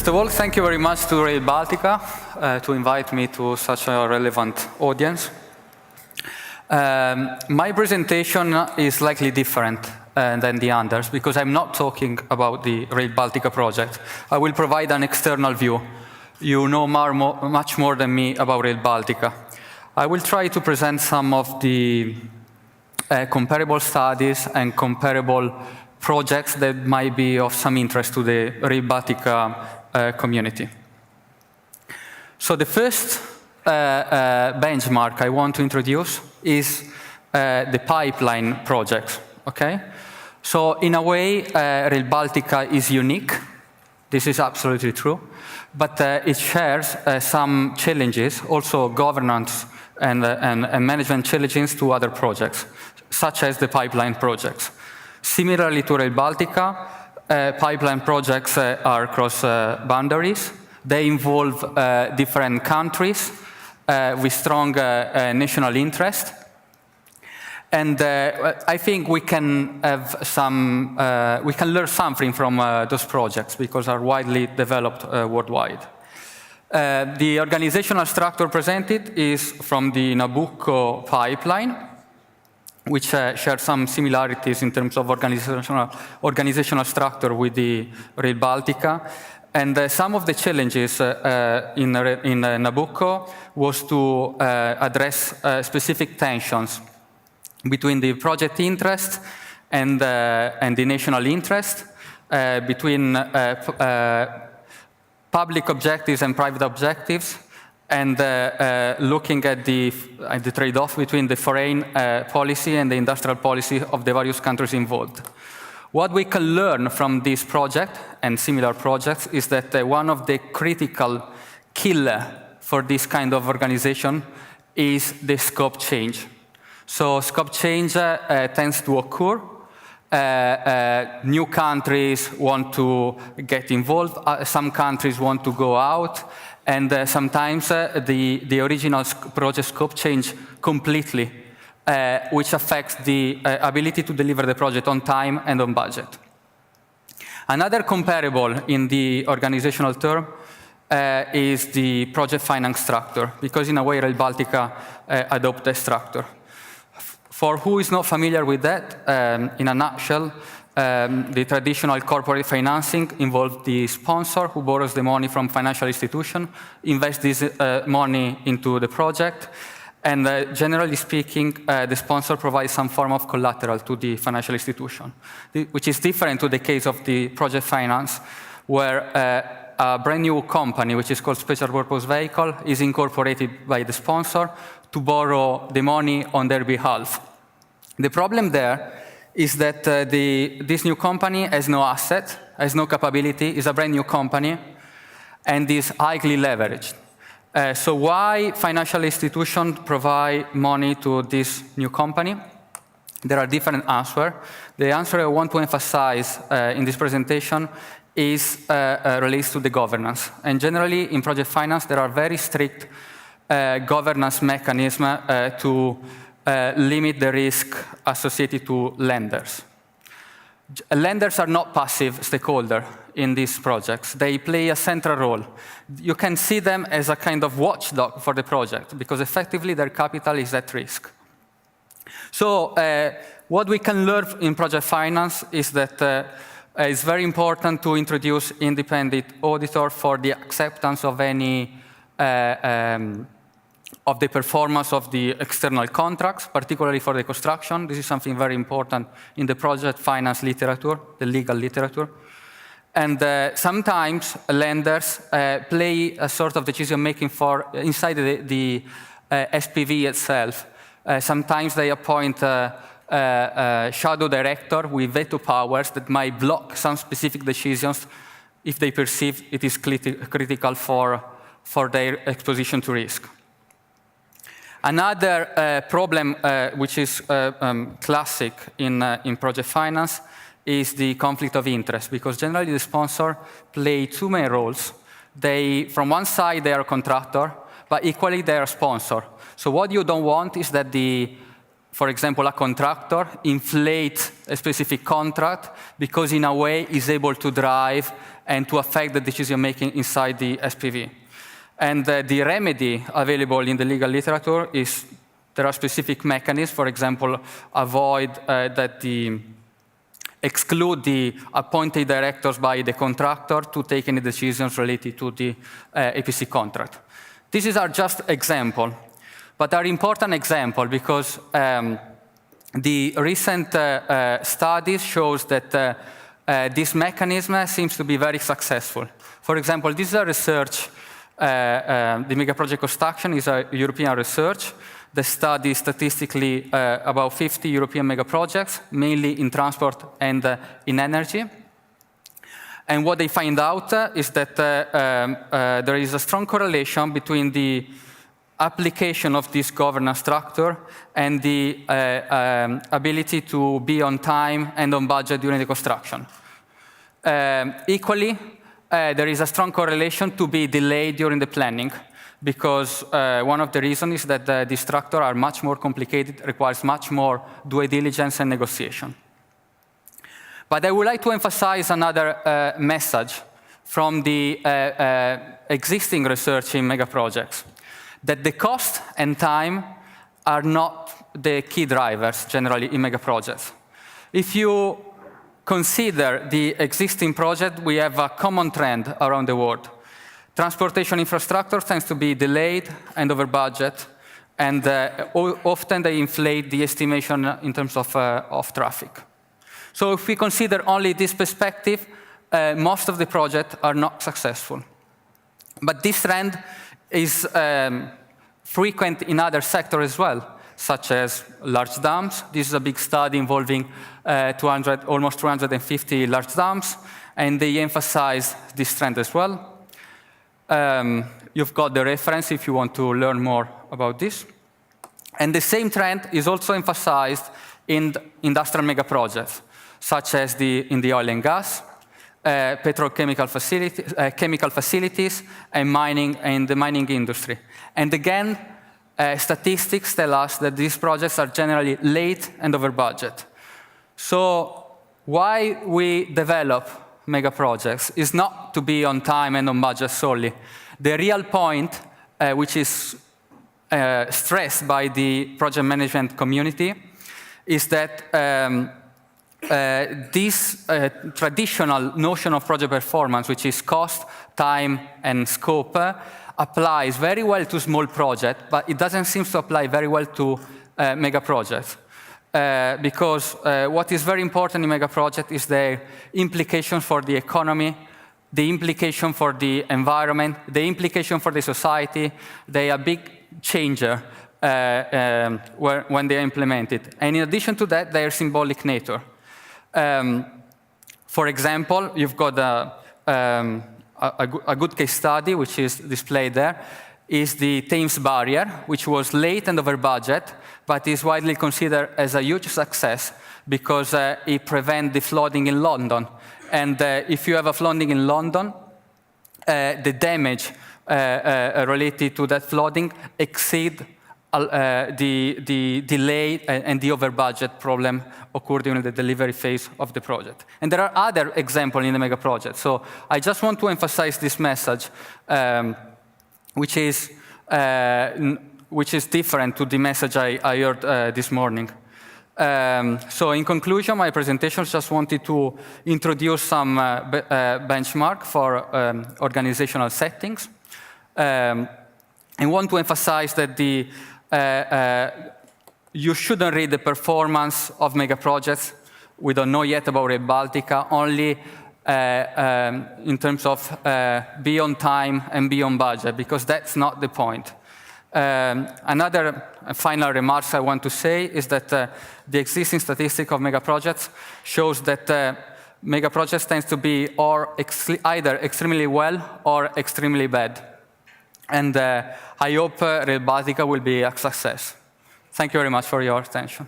First of all, thank you very much to Rail Baltica to invite me to such a relevant audience. My presentation is slightly different than the others because I'm not talking about the Rail Baltica project. I will provide an external view. You know much more than me about Rail Baltica. I will try to present some of the comparable studies and comparable projects that might be of some interest to the Rail Baltica community. So the first benchmark I want to introduce is the pipeline project. Okay? So in a way, Rail Baltica is unique. This is absolutely true. But it shares some challenges, also governance and management challenges to other projects, such as the pipeline projects. Similarly to Rail Baltica, pipeline projects are cross boundaries. They involve different countries with strong national interest. And I think we can have some, we can learn something from those projects because they are widely developed worldwide. The organizational structure presented is from the Nabucco pipeline, which shares some similarities in terms of organizational structure with the Rail Baltica. And some of the challenges in Nabucco was to address specific tensions between the project interest and the national interest, between public objectives and private objectives, and looking at the trade-off between the foreign policy and the industrial policy of the various countries involved. What we can learn from this project and similar projects is that one of the critical killer for this kind of organization is the scope change. So scope change tends to occur. New countries want to get involved. Some countries want to go out. And sometimes the original project scope change completely, which affects the ability to deliver the project on time and on budget. Another comparable in the organizational term is the project finance structure, because in a way Rail Baltica adopted a structure. For who is not familiar with that, in a nutshell, the traditional corporate financing involves the sponsor who borrows the money from financial institution, invests this money into the project, and generally speaking, the sponsor provides some form of collateral to the financial institution, which is different to the case of the project finance, where a brand new company, which is called special purpose vehicle, is incorporated by the sponsor to borrow the money on their behalf. The problem there is that this new company has no asset, has no capability, is a brand new company, and is highly leveraged. So why financial institutions provide money to this new company? There are different answers. The answer I want to emphasize in this presentation is relates to the governance. And generally, in project finance, there are very strict governance mechanisms to limit the risk associated to lenders. Lenders are not passive stakeholders in these projects. They play a central role. You can see them as a kind of watchdog for the project because effectively their capital is at risk. So what we can learn in project finance is that it's very important to introduce independent auditor for the acceptance of any of the performance of the external contracts, particularly for the construction. This is something very important in the project finance literature, the legal literature. And sometimes lenders play a sort of decision-making for inside the SPV itself. Sometimes they appoint a shadow director with veto powers that might block some specific decisions if they perceive it is critical for their exposition to risk. Another problem which is classic in project finance is the conflict of interest, because generally the sponsor play two main roles. From one side, they are a contractor, but equally they are a sponsor. So what you don't want is that the for example, a contractor inflate a specific contract because in a way is able to drive and to affect the decision making inside the SPV. And the remedy available in the legal literature is there are specific mechanisms, for example, exclude the appointed directors by the contractor to take any decisions related to the EPC contract. This is our just example, but are important example because the recent studies shows that this mechanism seems to be very successful. For example, this is a research, the Megaproject Construction is a European research that studies statistically about 50 European megaprojects, mainly in transport and in energy. And what they find out is that there is a strong correlation between the application of this governance structure and the ability to be on time and on budget during the construction. Equally, there is a strong correlation to be delayed during the planning, because one of the reasons is that the structures are much more complicated, requires much more due diligence and negotiation. But I would like to emphasize another message from the existing research in megaprojects, that the cost and time are not the key drivers generally in megaprojects. If you consider the existing project, we have a common trend around the world. Transportation infrastructure tends to be delayed and over budget, and often they inflate the estimation in terms of traffic. So if we consider only this perspective, most of the projects are not successful. But this trend is frequent in other sectors as well, such as large dams. This is a big study involving almost 250 large dams, and they emphasize this trend as well. You've got the reference if you want to learn more about this. And the same trend is also emphasized in industrial megaprojects, such as in the oil and gas, petrochemical facilities, chemical facilities, and the mining industry. And again, statistics tell us that these projects are generally late and over budget. So why we develop megaprojects is not to be on time and on budget solely. The real point, which is stressed by the project management community, is that this traditional notion of project performance, which is cost, time, and scope, applies very well to small projects, but it doesn't seem to apply very well to megaprojects. Because what is very important in megaproject is the implication for the economy, the implication for the environment, the implication for the society. They are a big changer when they are implemented. And in addition to that, they are symbolic nature. For example, you've got a good case study, which is displayed there, is the Thames Barrier, which was late and over budget, but is widely considered as a huge success because it prevents the flooding in London. And if you have a flooding in London, the damage related to that flooding exceed the delay and the over budget problem occurred during the delivery phase of the project. And there are other examples in the mega project. So I just want to emphasize this message, which is different to the message I heard this morning. So in conclusion, my presentation just wanted to introduce some benchmark for organizational settings. I want to emphasize that you shouldn't read the performance of mega projects. We don't know yet about Rail Baltica, only in terms of be on time and be on budget, because that's not the point. Another final remarks I want to say is that the existing statistic of megaprojects shows that megaprojects tends to be either extremely well or extremely bad. And I hope Rail Baltica will be a success. Thank you very much for your attention.